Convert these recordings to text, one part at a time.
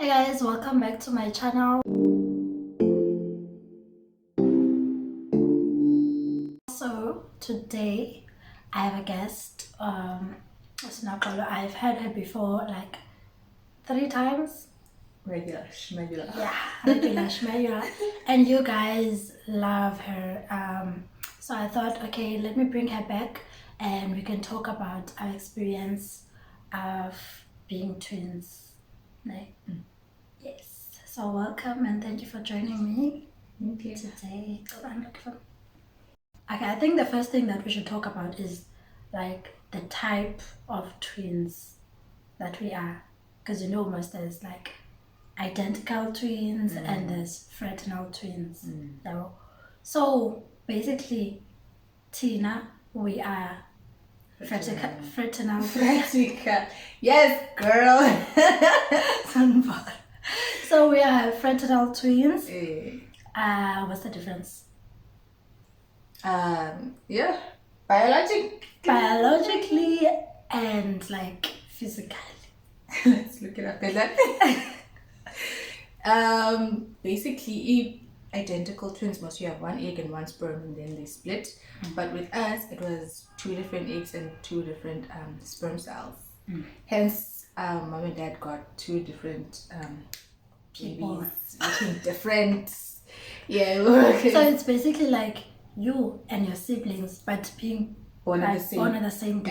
Hey guys, welcome back to my channel. So today I have a guest. It's not Paulo. I've had her before like 3 times. Regular schmegular. Yeah, regular schmegular. And you guys love her. So I thought, okay, let me bring her back and we can talk about our experience of being twins. Like, yes. So welcome and thank you for joining me today. Okay, I think the first thing that we should talk about is like the type of twins that we are, because you know most there's like identical twins and there's fraternal twins. So basically, Tina, we are fraternal. Yes, girl. So we are fraternal twins. Eh, What's the difference? yeah, biologically And like physically. Let's look it up. Basically, identical twins must have one egg and one sperm, and then they split. But with us, it was 2 different eggs and 2 different sperm cells. Hence, mom and dad got 2 different People. babies looking different. Yeah. So it's basically like you and your siblings, but being born like on the same born on the same day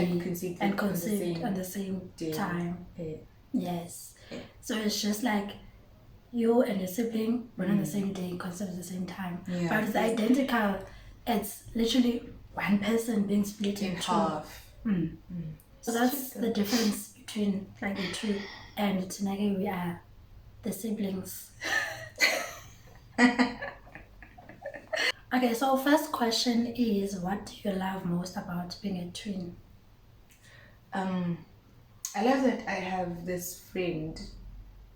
and conceived on the same day. time. Yeah. Yes. Yeah. So it's just like you and your sibling born on the same day, conceived at the same time. Yeah. But it's identical. It's literally one person being split in in two. half. So that's the difference between like the two and Tinage. We are the siblings. Okay, so first question is, what do you love most about being a twin? I love that I have this friend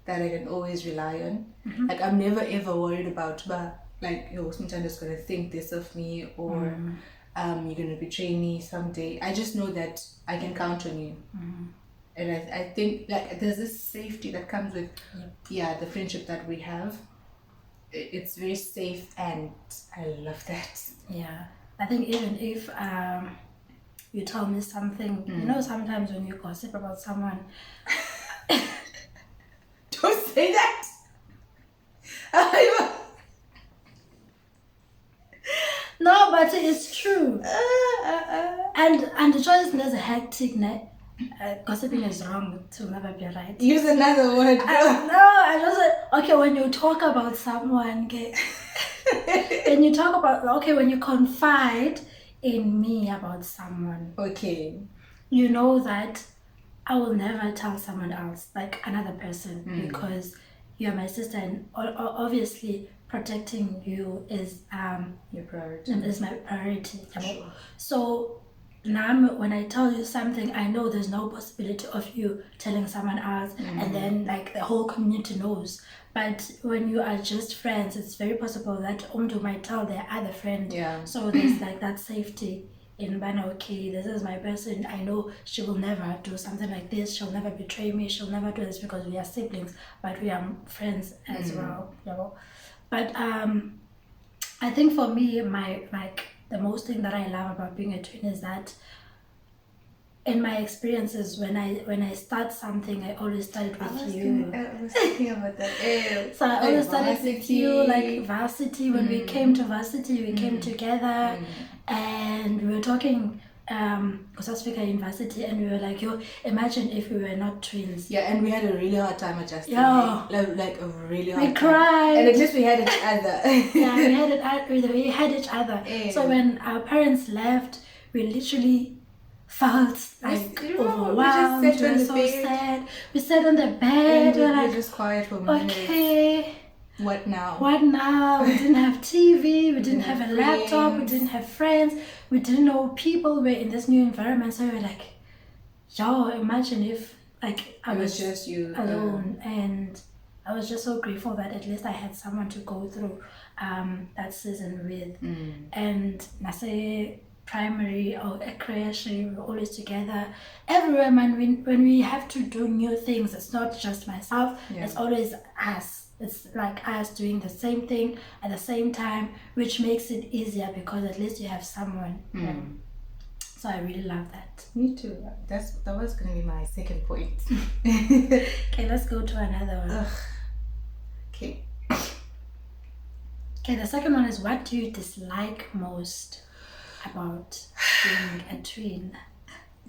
that I can always rely on. Like I'm never ever worried about, but like, sometimes gonna think this of me, or you're gonna betray me someday. I just know that I can count on you. And I think like there's this safety that comes with the friendship that we have. It's very safe and I love that. Yeah, I think even if you tell me something, you know, sometimes when you gossip about someone, Don't say that. no, but it's true. And the choice is hectic. Gossiping is wrong. It will never be right. Use another word. No, I just okay. When you talk about someone, okay, when you confide in me about someone, Okay. you know that I will never tell someone else, like another person, because you're my sister, and obviously protecting you is Your priority. is my priority. Sure. So now when I tell you something, I know there's no possibility of you telling someone else, and then like the whole community knows. But when you are just friends, it's very possible that Umdu might tell their other friend. Yeah. So there's like that safety in Bana, okay, this is my person. I know she will never do something like this. She'll never betray me. She'll never do this because we are siblings, but we are friends as well. You know? But I think for me, the most thing that I love about being a twin is that in my experiences, when I start something, I always start it with you. I was thinking about that. So I always started with you, like varsity. When we came to varsity, we came together and we were talking because I speak at university, and we were like, yo, imagine if we were not twins. Yeah, and we had a really hard time adjusting. Yeah. Like a really hard time. We cried. And at least we had each other. Yeah, we had each other. Yeah. So when our parents left, we literally felt like overwhelmed. We just sat on the so bed. Sad. We sat on the bed. And we We're were like, just quiet for minutes. okay, What now? what now? We didn't have TV. We didn't have a laptop. We friends. didn't have friends. We didn't know people. We're in this new environment. So we were like, yo, imagine if like I was just you alone. And I was just so grateful that at least I had someone to go through that season with. And I say primary or a creche, we're always together. Everywhere, man, when we have to do new things, it's not just myself, it's always us. It's like us doing the same thing at the same time, which makes it easier because at least you have someone. So I really love that. Me too. That was going to be my second point. Okay, let's go to another one. Okay. Okay, the second one is, what do you dislike most about being a twin?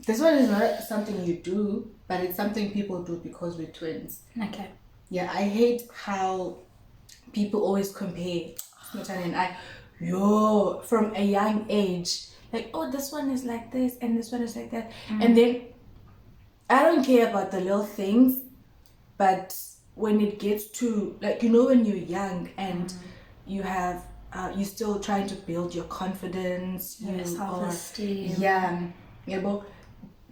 This one is not something you do, but it's something people do because we're twins. Okay. Yeah, I hate how people always compare Smithana and I. From a young age, like, oh, this one is like this and this one is like that. And then I don't care about the little things, but when it gets to, like, when you're young and you have you're still trying to build your confidence, your self-esteem. But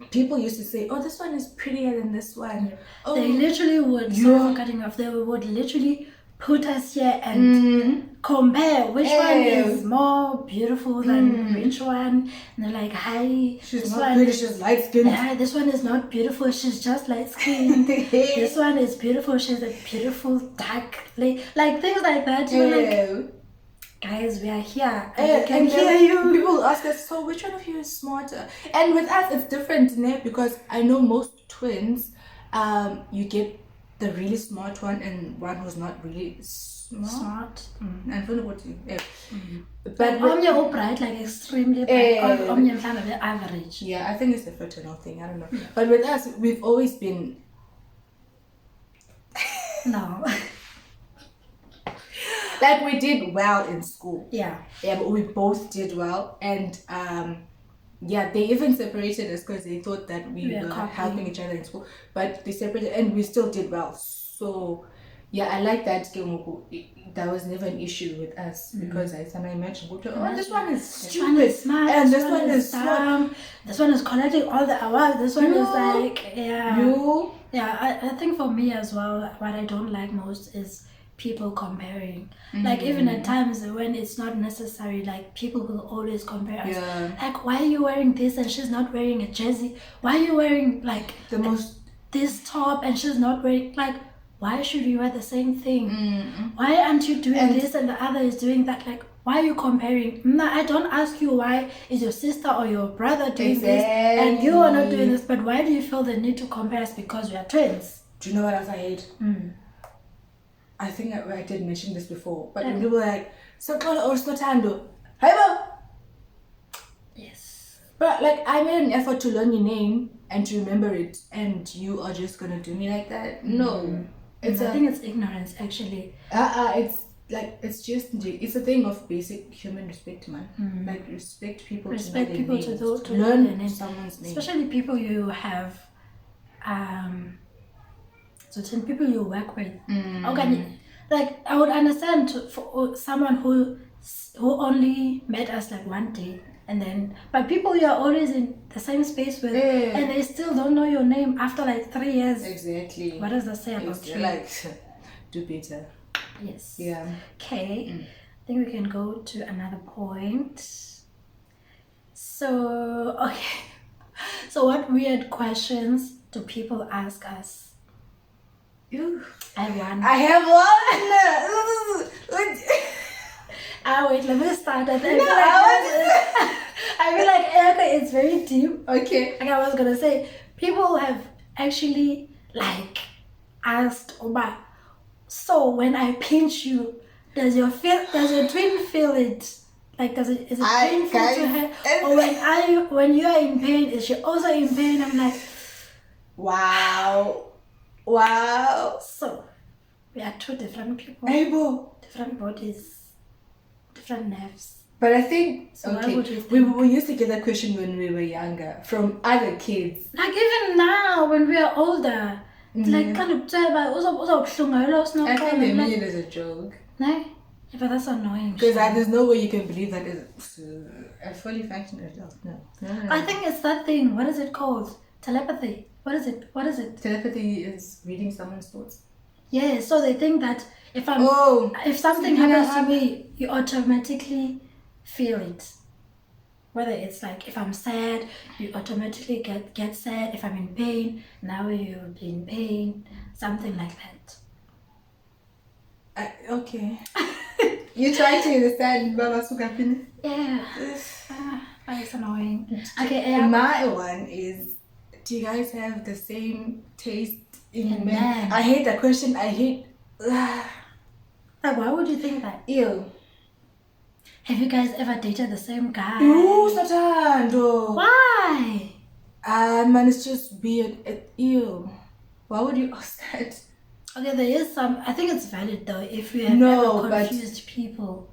people used to say, oh, this one is prettier than this one. Oh, they literally would, sorry for cutting off, they would literally put us here and compare which one is more beautiful than which one. And they're like, hi, she's not pretty, she's light skinned. Yeah, this one is not beautiful, she's just light skinned. This one is beautiful, she's a beautiful dark, like things like that. You're like, guys, we are here and we can hear you. People ask us, so which one of you is smarter? And with us it's different, because I know most twins, you get the really smart one and one who's not really smart. I don't know what you but Omnia upright, like extremely bright. Omnia kind of average. Yeah, I think it's the fraternal thing, I don't know. But with us, we've always been no. Like, we did well in school. Yeah, but we both did well. And they even separated us because they thought that we were helping each other in school. But they separated and we still did well. So I like that. That was never an issue with us because I imagine, oh, this one is stupid, this one is smart, and this one is dumb, this one is collecting all the awards, this one is like, I think for me as well, what I don't like most is people comparing. Like, even at times when it's not necessary, like, people will always compare us. Like, why are you wearing this and she's not wearing a jersey? Why are you wearing like this top and she's not wearing, like, why should you wear the same thing? Why aren't you doing this and the other is doing that? Like, why are you comparing? No, I don't ask you why is your sister or your brother doing this and you are not doing this, but why do you feel the need to compare us because we are twins? Do you know what else I hate? I think I did mention this before, but when people were like, Sakala or Snotando, Haiba! Yes. But like, I made an effort to learn your name and to remember it, and you are just gonna do me like that? No. I think it's ignorance, actually. It's like, it's a thing of basic human respect, man. Like, respect people to learn their names. Someone's name. Especially people you have, certain people you work with. Okay, like, I would understand for someone who only met us like one day, and then, but people you are always in the same space with, and they still don't know your name after like 3 years. Exactly. What does that say about you? Like, do better. Yes. Yeah. Okay. I think we can go to another point. So, okay. So what weird questions do people ask us? I have one. Wait, let me start. I feel like it's very deep. Okay. Like I was gonna say, people have actually like asked Oba, so when I pinch you, does your twin feel it? Like, is it painful to her? Or when you are in pain, is she also in pain? I'm like, wow. So we are two different people. Different bodies, different nerves. But I think, so what would you think? We used to get that question when we were younger from other kids. Like, even now when we are older, like, kind of I think they mean it as a joke. No? Yeah, but that's annoying. Because there's no way you can believe that is a fully functional adult. No. I think it's that thing. What is it called? Telepathy. What is it? Telepathy is reading someone's thoughts. Yeah, so they think that if something happens to me, you automatically feel it. Whether it's like if I'm sad, you automatically get sad. If I'm in pain, now you'll be in pain. Something like that. Okay. You try to understand Baba Sukapini? Yeah. It's annoying. Okay, My one is, do you guys have the same taste in men? men. I hate that question. I hate... Like, why would you think that? Ew. Have you guys ever dated the same guy? No, Satan. Why? Man, it's just weird. Ew. Why would you ask that? Okay, there is some. I think it's valid though if we have No, ever but- confused people.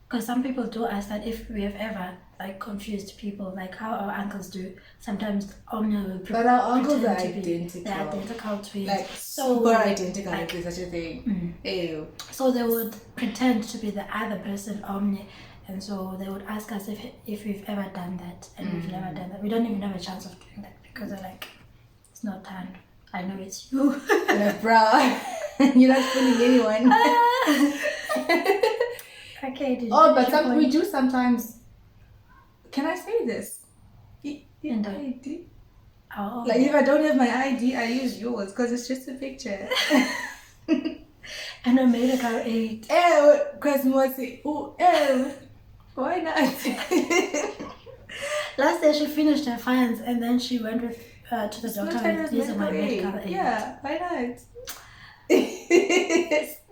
Because some people do ask that if we have ever like confused people, like how our uncles do. Sometimes Omnia will But our uncles are pretend to be- identical. They're identical twins. Like, So, super identical, like- if there's such a thing. Ew. So they would pretend to be the other person, Omni, and so they would ask us if we've ever done that, and we've never done that. We don't even have a chance of doing that because they're like, it's not time. I know it's you. Like, bruh, you're not fooling anyone. Okay. Did you Oh, finish but your we point? do sometimes. Can I say this? And the- ID. Oh. Like, if I don't have my ID, I use yours because it's just a picture. And I made a car 8. Ew, because Mosi. Oh, ew. Why not? Last day she finished her finance and then she went with to the doctor with using my medical aid. Yeah, why not?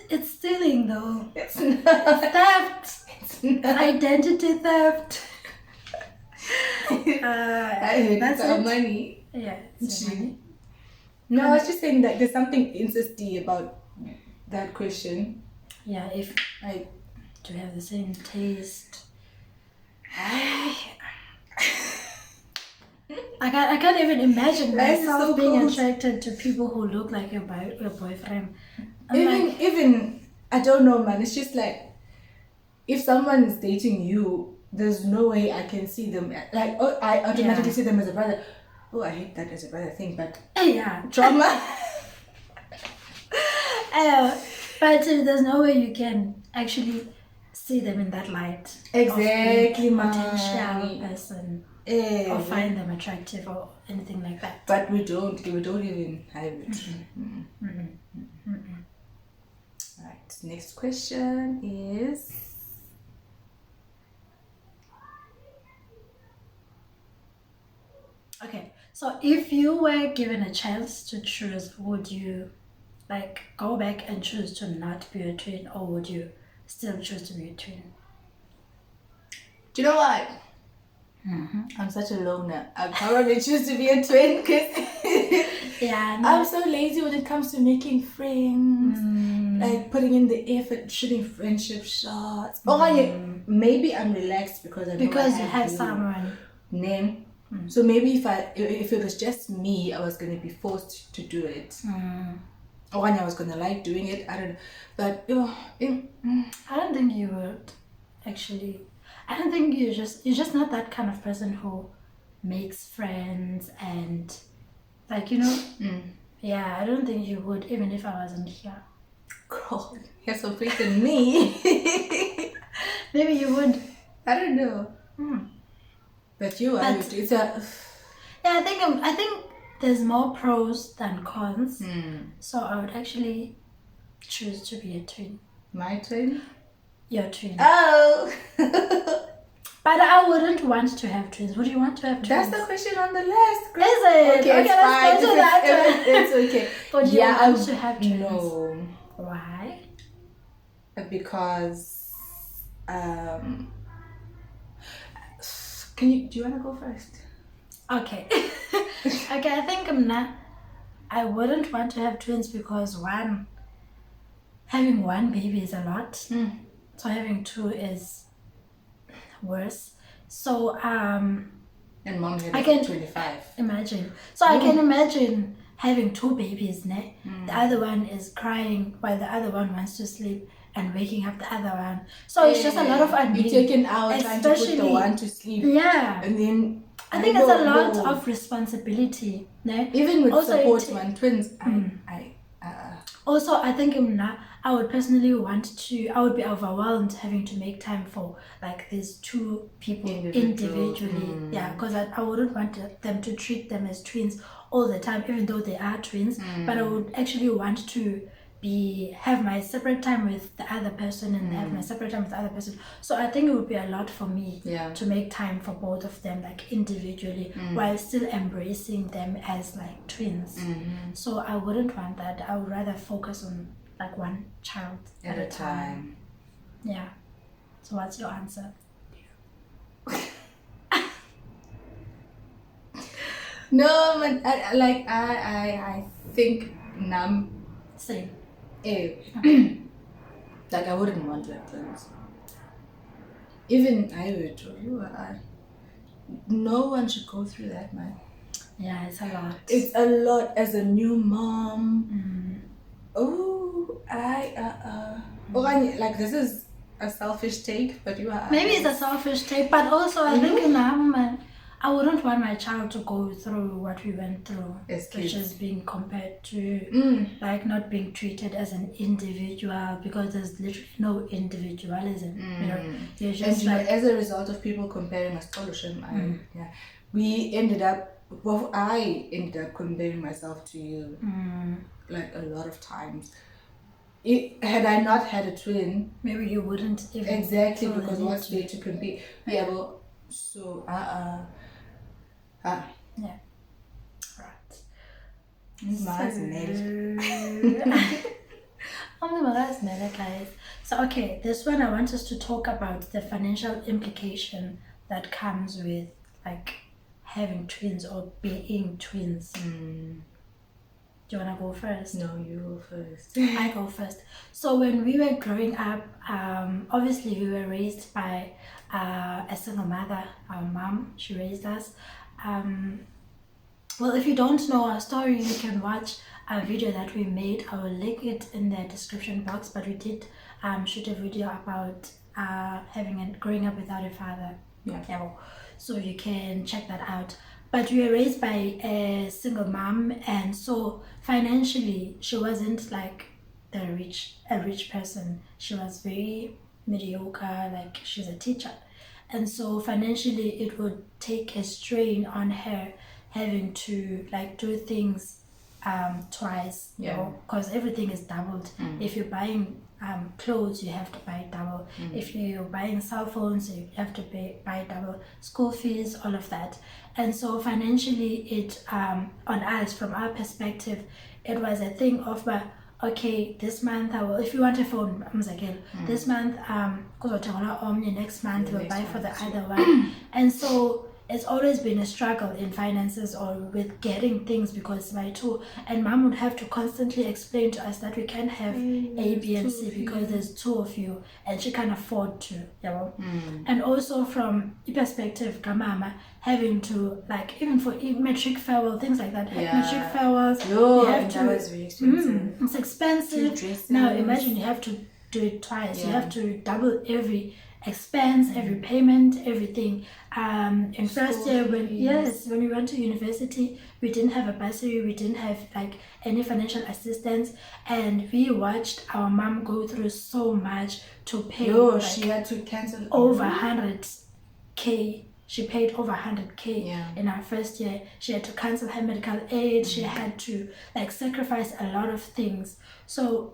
It's stealing though. It's not. Theft. It's not. Identity theft. I hate That's our it. money. Yeah, it's your money. No, I was just saying that there's something incesty about that question. Yeah, if Like, do you have the same taste? I can't even imagine That is myself so being cool. attracted to people who look like your boyfriend. I'm like, even I don't know, man. It's just like, if someone is dating you, there's no way I can see them like, oh, I automatically Yeah. see them as a brother. Oh, I hate that as a brother thing, but yeah. trauma. But there's no way you can actually see them in that light. Exactly, of a man. potential person, or find them attractive or anything like that. But we don't even have it. Right. Next question is. Okay, so if you were given a chance to choose, would you like go back and choose to not be a twin, or would you still choose to be a twin? Do you know what? I'm such a loner. I'd probably choose to be a twin because Yeah, I'm so lazy when it comes to making friends, like putting in the effort, shooting friendship shots. Oh, yeah, maybe I'm relaxed because I know because I you have you. someone. Name. So maybe if it was just me, I was gonna be forced to do it. Or when I was gonna like doing it, I don't know. But I don't think you would actually. I don't think you're just not that kind of person who makes friends and like, you know. Yeah, I don't think you would, even if I wasn't here. girl, you have some faith in me. Maybe you would. I don't know. But you, I But- would. It's a. Yeah, I think there's more pros than cons. So I would actually choose to be a twin. My twin. Your twin. Oh. But I wouldn't want to have twins. Would you want to have twins? That's the question on the list. Is it? Okay, it's fine. let's go to that one. It's okay. But you Yeah, want to have twins. No, Why? because do you wanna go first? Okay. Okay, I think I wouldn't want to have twins because having one baby is a lot. So having two is worse. So And mom had I can- 25. imagine. So I can imagine having two babies. The other one is crying while the other one wants to sleep and waking up the other one. So it's just a lot of You're undoing. taking out trying to put the Especially- one to sleep, Yeah. and then I think it's a lot no. of responsibility. No? Even with Also, support it- one twins, Also, I think I would personally I would be overwhelmed having to make time for like these two people individually. Yeah, because I wouldn't want them to treat them as twins all the time, even though they are twins. But I would actually want to have my separate time with the other person and have my separate time with the other person. So I think it would be a lot for me to make time for both of them like individually while still embracing them as like twins. So I wouldn't want that. I would rather focus on like one child at a time. Yeah. So what's your answer? No, man, I think Same. Like I wouldn't want like twins. Even I would. No one should go through that, man. Yeah, it's a lot. It's a lot as a new mom. Oh, like this is a selfish take, but you are. Maybe it's a selfish take, but also I think I wouldn't want my child to go through what we went through, which is being compared to like not being treated as an individual, because there's literally no individualism. You know, you're just and as a result of people comparing us, I ended up comparing myself to you like a lot of times. Had I not had a twin, maybe you wouldn't even exactly, because what's there to compare? Yeah, well, so yeah, right. Guys. So okay, this one I want us to talk about the financial implication that comes with like having twins or being twins. Do you want to go first? No, you go first. I go first. So when we were growing up, obviously we were raised by a single mother. Our mom, she raised us. Well, if you don't know our story, you can watch a video that we made. I will link it in the description box. But we did shoot a video about growing up without a father. Yeah. So you can check that out. But we were raised by a single mom, and so financially she wasn't like a rich person. She was very mediocre, like she's a teacher. And so financially it would take a strain on her having to like do things twice, you know, because everything is doubled. If you're buying clothes, you have to buy double. If you're buying cell phones, you have to buy double. School fees, all of that. And so financially it on us, from our perspective, it was a thing of okay, this month if you want a phone, this month next month we'll buy for the other one. And so it's always been a struggle in finances or with getting things, because my two and mom would have to constantly explain to us that we can't have A, B, and C because there's two of you and she can't afford to, you know. And also from the perspective mama having to like even for matric farewell, things like that, matric farewells, you have to, that was very expensive. It's expensive. Now imagine you have to do it twice. You have to double every expense, every payment, everything. In first year when we went to university, we didn't have a bursary, we didn't have like any financial assistance, and we watched our mom go through so much to pay. She had to cancel over 100k. She paid over 100k in our first year. She had to cancel her medical aid. She had to like sacrifice a lot of things. So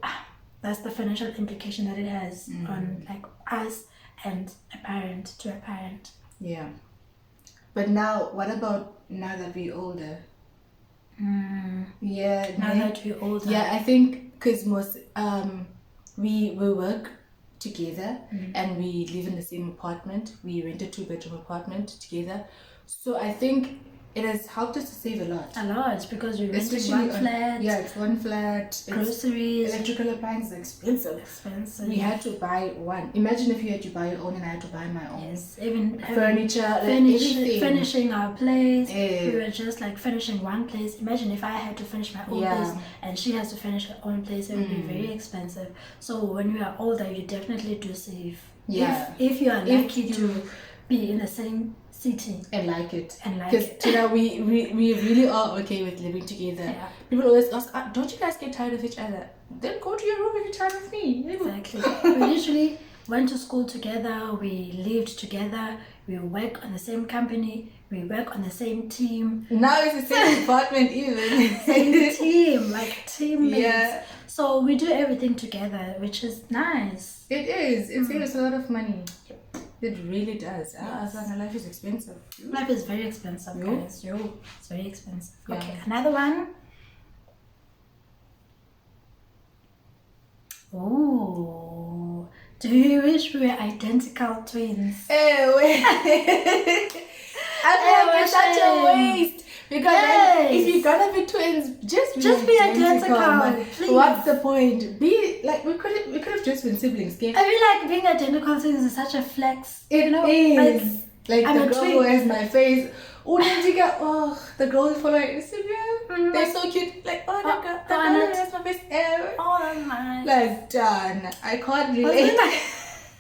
that's the financial implication that it has on like us and a parent to a parent. Yeah. But now, what about now that we're older? Yeah. Now that we're older. Yeah, I think because most we work together and we live in the same apartment. We rent a 2-bedroom apartment together. So I think it has helped us to save a lot. A lot, because we rented one flat. Yeah, it's one flat. Groceries. Electrical appliances are expensive. We had to buy one. Imagine if you had to buy your own and I had to buy my own. Yes, even furniture, everything. Finishing our place. We were just like finishing one place. Imagine if I had to finish my own place and she has to finish her own place. It would be very expensive. So when you are older, you definitely do save. Yeah. If you are lucky to be in the same city and like it. and like Because it. Tina, we really are okay with living together. Yeah. People always ask, don't you guys get tired of each other? Then go to your room if you're tired of me. Exactly. We literally went to school together, we lived together, we work on the same company, we work on the same team. Now it's the same department even. Same team, like teammates. Yeah. So we do everything together, which is nice. It is. It saves a lot of money. It really does. Life is expensive. Life is very expensive, Yo. guys. Yo, it's very expensive. Yeah. Okay, another one. Oh, do you wish we were identical twins? Hey, wait. I feel like it's such a waste. Because then if you're gonna be twins, just be identical, man. please. What's the point? Be like we could have just been siblings, okay? I feel like being identical twins is such a flex. It you know, is. Like I'm the a girl twin. who has my face. Oh, the girl who follow Instagram. Mhm. They're so cute. Like, the girl Annette. who has my face. Oh, that's nice. Like, done. I can't Must be relate. nice.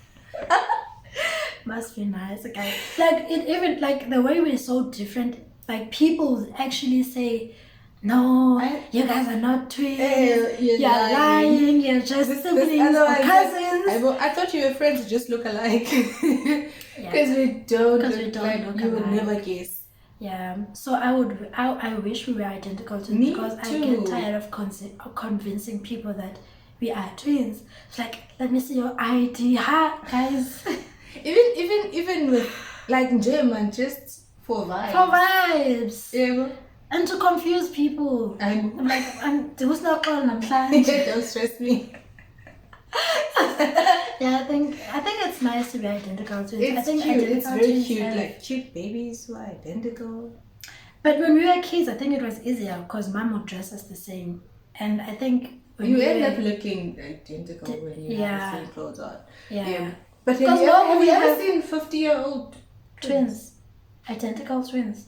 Must be nice, okay. Like it even like the way we're so different. Like people actually say, "No, you guys are not twins. You're You're lying. You're just siblings or cousins." I thought you were friends who just look alike. Yeah. Because we don't look look you would alike. never guess. Yeah, so I wish we were identical twins Me because I too. get tired of convincing people that we are twins. It's like, let me see your ID, guys. Even with like Jim and just for vibes. For vibes. Yeah. And to confuse people. I'm like, who's not calling? I'm trying. Don't stress me. Yeah, I think it's nice to be identical twins. It's I think cute. It's identical very twins cute. have- Like cute babies who are identical. But when we were kids, I think it was easier because mom would dress us the same, and I think when You we end were- up looking identical when you have the same clothes on. Yeah. But Because have we you ever have- seen 50-year-old Twins. Identical twins.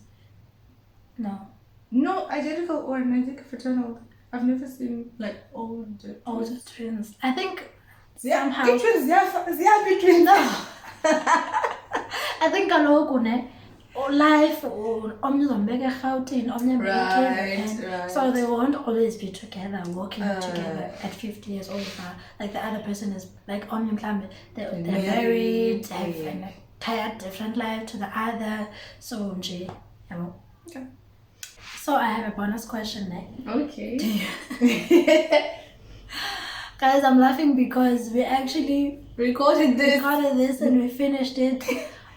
No. No, identical or identical fraternal. I've never seen like old Twins. I think Yeah, somehow. big twins. Yeah, big twins. No. I think kaloku ne life or omnye uzombeka eRhawutini, omnye ambeke Right. so they won't always be together, walking together at 50 years old now. Like the other person is like omnye mhlambe they're married, they have an entire different life to the other. So nje, yabo. Okay. So I have a bonus question now. Okay. Guys, I'm laughing because we actually Recorded this. recorded this and we finished it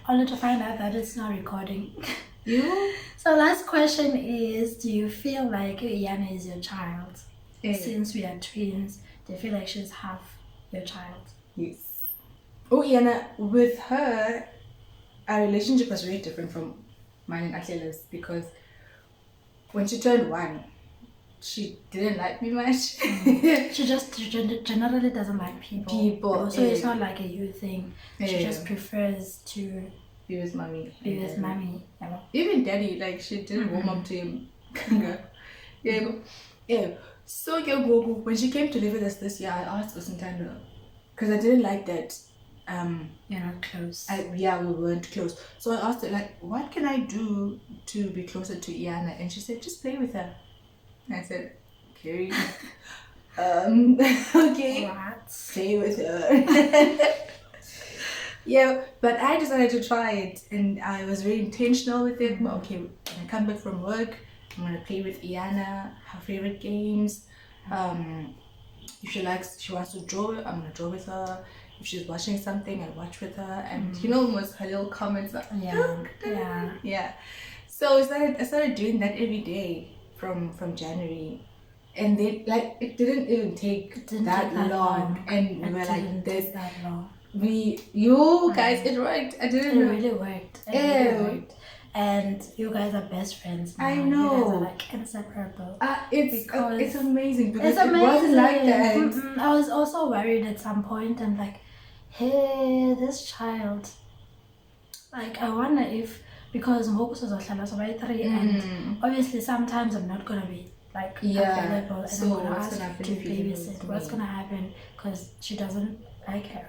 only to find out that it's not recording. You? So last question is, do you feel like Iana is your child? Yeah. Since we are twins, do you feel like she's half your child? Yes. Oh, Iana, with her, our relationship was very different from mine and Akhela's because when she turned 1, she didn't like me much. She just generally doesn't like people. So it's not like a you thing. She just prefers to be with mommy. be with mommy. Yeah. Even daddy, like she didn't warm up to him. Yeah. So when she came to live with us this year, I asked Usintando because I didn't like that. You're not close. We weren't close. So I asked her like, what can I do to be closer to Iana? And she said, just play with her. And I said, okay. Okay. What? Play with her. Yeah, but I decided to try it and I was very intentional with it. But okay, when I come back from work, I'm gonna play with Iana, her favorite games. If she wants to draw, I'm gonna draw with her. If she's watching something, I watch with her. And almost her little comments like, yeah. So I started doing that every day from January. And then like it didn't even take that long. And we were like this. That long. Guys, it worked. I didn't know. It really worked. It really worked. And you guys are best friends now. I know. You guys are like inseparable. It's amazing because It's amazing. it wasn't like that. I was also worried at some point and like, hey, this child. Like I wonder if because Mokus was by 3 and obviously sometimes I'm not gonna be like available and so I'm gonna what's ask gonna happen to if you babysit. leave What's me? gonna happen? Because she doesn't like her.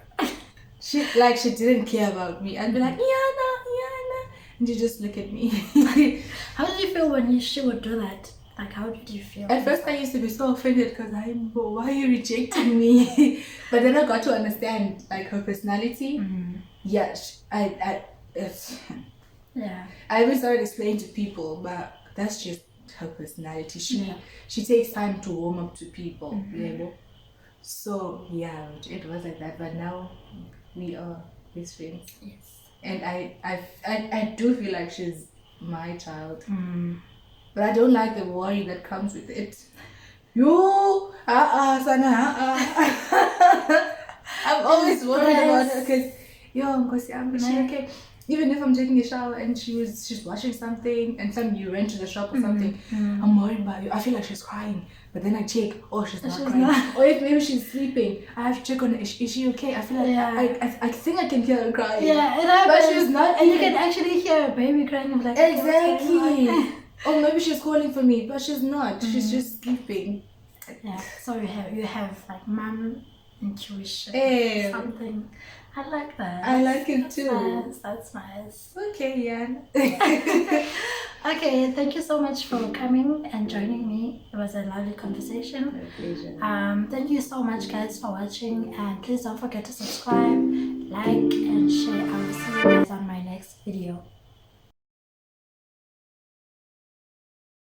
She didn't care about me. I'd be like, Iana. and you just look at me. How did you feel when she would do that? Like, how did you feel? At first, I used to be so offended because why are you rejecting me? But then I got to understand like her personality. Yeah, I even started explaining to people, but that's just her personality. She takes time to warm up to people. So yeah, it was like that. But now we are best friends. Yes. And I do feel like she's my child. But I don't like the worry that comes with it. Sana, I'm always worried about her because, is she okay? Even if I'm taking a shower and she's washing something and you went to the shop or something, I'm worried about you. I feel like she's crying. But then I check, she's not crying. Or if maybe she's sleeping, I have to check on her. Is she okay? I feel like I think I can hear her crying. Yeah, it happens. But she's not. And you can actually hear a baby crying. I'm like, exactly. Or maybe she's calling for me, but she's not. She's just sleeping. Yeah, so you have like mom intuition. Something. I like that. I like it too. Nice. That's nice. Okay, Jan. Okay, thank you so much for coming and joining me. It was a lovely conversation. My pleasure. Thank you so much, guys, for watching, and please don't forget to subscribe, like, and share. I will see you guys on my next video.